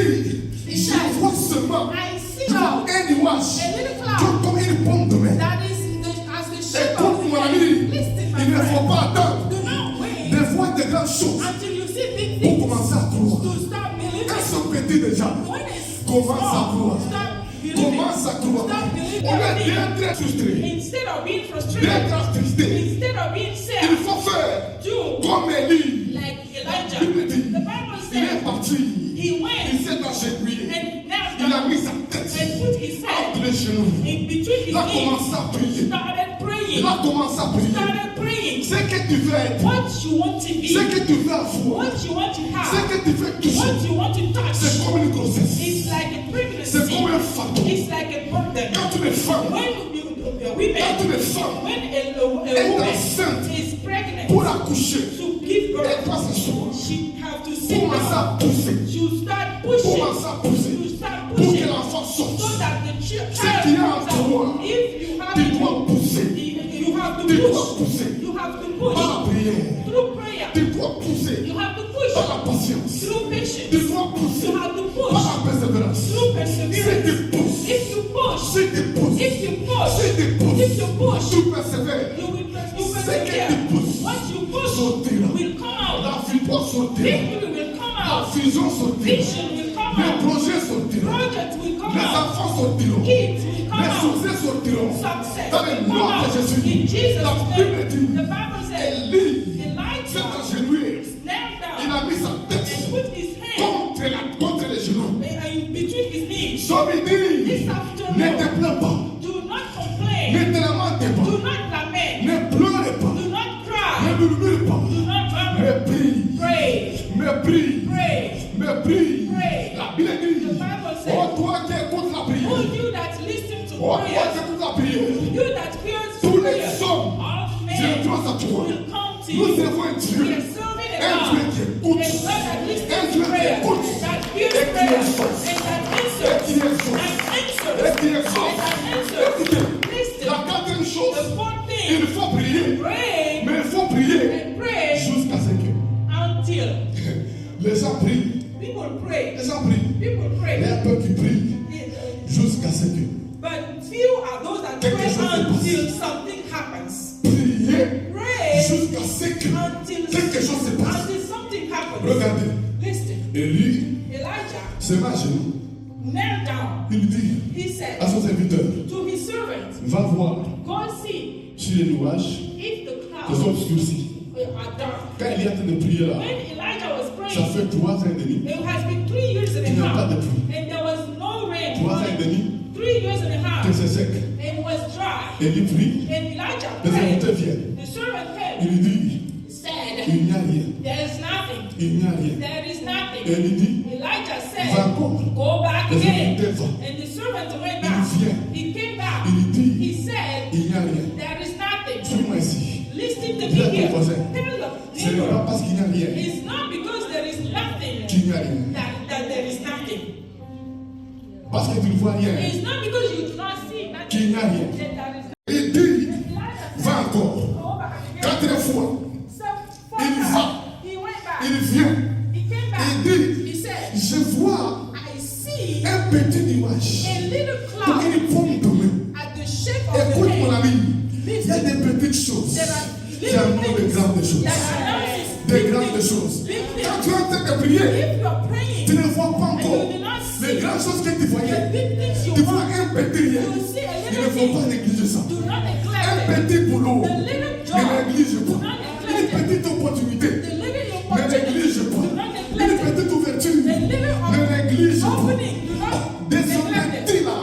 dit, je vois seulement un nuage comme une pomme de main. Écoute mon ami, il ne faut pas attendre de voir de grandes choses pour commencer à croire. Elles sont petites déjà. Commence à croire. Commence à croire. On est bien très frustré. Instead of being Bien frustrated, très triste. instead of being Il sad, faut faire do comme Élie. like Elijah. Il dit, The Bible il est says parti. he Il went s'est agenouillé. and knelt Il a down mis sa tête and put his entre head les genoux. in between his Il a knees, commencé à prier. started praying, Il a commencé à prier. started praying. Ce que tu veux être, What you want to ce be, que tu veux avoir, what you want to ce have, que tu veux toucher, what you want to c'est touch. comme une grossesse. It's like a C'est pregnancy. comme un fantôme. It's like a burden. Quand une femme When Quand women, une femme when est a woman enceinte is pregnant pour accoucher, to give elle birth, doit s'asseoir. she have to sit Commence down. à pousser. You start pushing. Commence à pousser. You start Pour que pushing l'enfant sorte. so that the child Ce qu'il y a en comes toi, out. If you have tu it, dois pousser. you have to Tu dois push. pousser. You have to Par push la prière. through prayer. Tu dois pousser. You have to Par push la patience. through Tu patience. dois pousser. You have to Par push la persévérance. through Si perseverance. tu pousses, If you push, si tu pousses, if you push, si tu pousses, if you push, tu persévères. you will Ce que persevere. tu pousses What you push sortira. will come out. La victoire sortira. Victory will come La out. fusion sortira. Vision will come Les out. projets sortiront. Project will come Les out. enfants sortiront. Kids will come Les out. succès sortiront. Success Dans le will come nom de out. Jésus. In Jesus' La Bible name. dit, The Bible says Élie s'est Elijah agenouillé. knelt Il down a mis sa tête and put his hand contre les genoux. between his knees. Somme il dit, This ne afternoon, te plains pas. do not complain. Ne te lamente Do pas. not lament. Ne pleure pas. Do not Ne cry. murmure pas. Do not murmur. Mais prie. Pray. Mais prie. Pray. Mais prie. Pray. La Bible dit, The Bible says, oh toi qui écoutes la Oh, prière. you that listen to Oh toi qui prayers, écoutes la prière. you that hears Tous les prayers, hommes, all je men crois à toi. will come to Nous you. servons un We Dieu. are serving a Un Dieu God, qui a écoute. God that Un listens Dieu to qui prayers, écoute. that hears Et qui prayers, exauce. and that Et answers, qui exauce. and answers, Et qui and exauce. that answers. Écoutez, Listen, la quatrième chose, the fourth il thing, faut prier. pray Mais il faut prier and pray jusqu'à ce que until les gens prient. people pray. Les gens prient. People Il y pray. a un peuple qui prie jusqu'à ce que. But few are those that Quelque pray chose se passe. until something happens. Prier Pray jusqu'à ce que until quelque chose se passe. something happens. Regardez, Listen, Élie Elijah se met à genoux. knelt down. Il dit He said à son serviteur, to his servant, va voir go see si les nuages if the se sont clouds obscurcis. are dark. Quand il est en train de prier là, When Elijah was ça praying, fait 3 ans et demi. it has been 3 years and Il n'y a a pas half, de pluie. and there was no rain. 3 ans et demi 3 years and a que half, c'est sec. and it was dry. Élie prie, And Elijah les prayed. serviteurs viennent. The servant Il came, lui dit, said, il n'y a rien. there is nothing. Il n'y a rien. There is Et nothing. il lui dit, Elijah va said, encore. go back Les again. serviteurs vont. And the servant went Il back. vient. He came back. Il lui dit, He said, il n'y a rien. there is nothing. Suis-moi ici. Listen to Dis à me ton here. voisin, Tell the ce n'est neighbor, pas parce qu'il n'y a rien it's not because there is nothing qu'il n'y a rien. that there is nothing. Parce que tu ne vois rien It's not because you do not see qu'il nothing n'y a rien. that there is nothing. Il dit, Elijah va said, encore. go back again. 4 fois. So, four Il times, va. he went back. Il vient. He came Il back. dit, He said, je vois I see un petit nuage a little comme cloud une pomme de main. at the shape of the Écoute mon head. ami, il y a des petites choses There are qui amènent de little grandes things choses. that announces Des big grandes things. choses. Big Quand things. tu es en train de prier, If you are tu praying ne vois pas and encore you do not les see grandes choses que tu the voyais. big things Tu you vois want, un petit rien. you see a Il ne little faut pas thing. négliger ça. Do not Un neglect it. petit boulot, The little ne job, néglige do pas. not Une neglect it. petite opportunité, The little ne opportunity, néglige do pas. not Une neglect it. petite ouverture, The little ne néglige pas. opening, do not Des neglect it. petits là,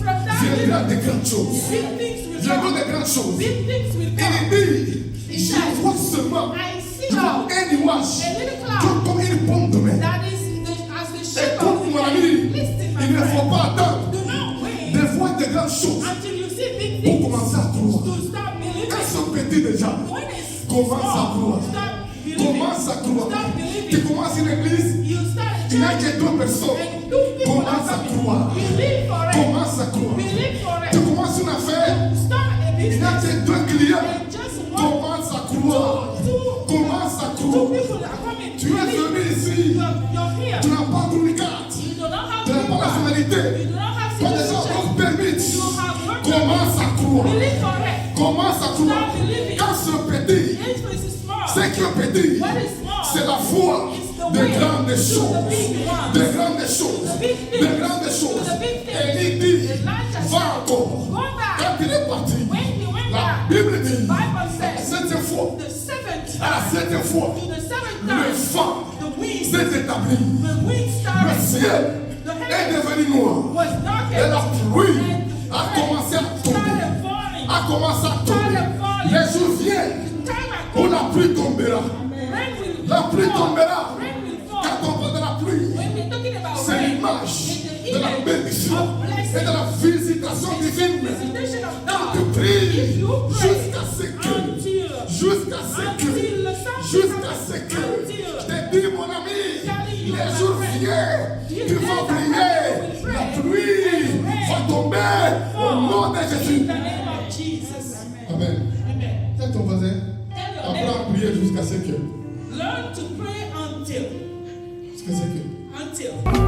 From that viendra little, des grandes choses. big things will Viendront come. des grandes choses. Big things will Il come. dit, je vois seulement I see un now nuage a little cloud comme une pomme de main. that is as the shape Écoute of the mon head. ami, Listen, my il ne faut friend. pas attendre Do not wait de voir de grandes choses until you see big pour things commencer à croire. to start believing. Elles sont petites déjà. When it's Commence à small, croire. start believing. Commence à croire. Start Tu believing. commences une église, You start a il n'y a church que 2 personnes. and 2 people are Commence à coming. croire. Believe for it. Commence à croire. Believe for Tu it. commences une affaire, Start a il n'y a business que 2 clients. and just one, Commence à croire. Commence à two croire. people are coming. Tu es Believe. venu ici, You're here. tu n'as pas pris une carte. You do not sécurité. Quand les gens ont permis, commence à croire. Commence à croire. Quand c'est petit, ce qui est petit, c'est la foi des grandes choses. Des grandes choses. Des grandes choses. Et il dit, va encore. Quand il est parti, la Bible dit, à la septième fois, le vent s'est établi. Le ciel est devenu noir. Et la pluie a commencé à tomber. Les jours viennent où la pluie tombera. La pluie tombera. Quand on parle de la pluie, c'est l'image de la bénédiction et de la visitation divine. Quand tu pries jusqu'à ce que, je te dis mon ami, les jours viennent, tu vas prier, la pluie va tomber au nom de Jésus. Amen. Tell ton voisin, apprends à prier jusqu'à ce que. Learn to pray until. Jusqu'à ce que. Until.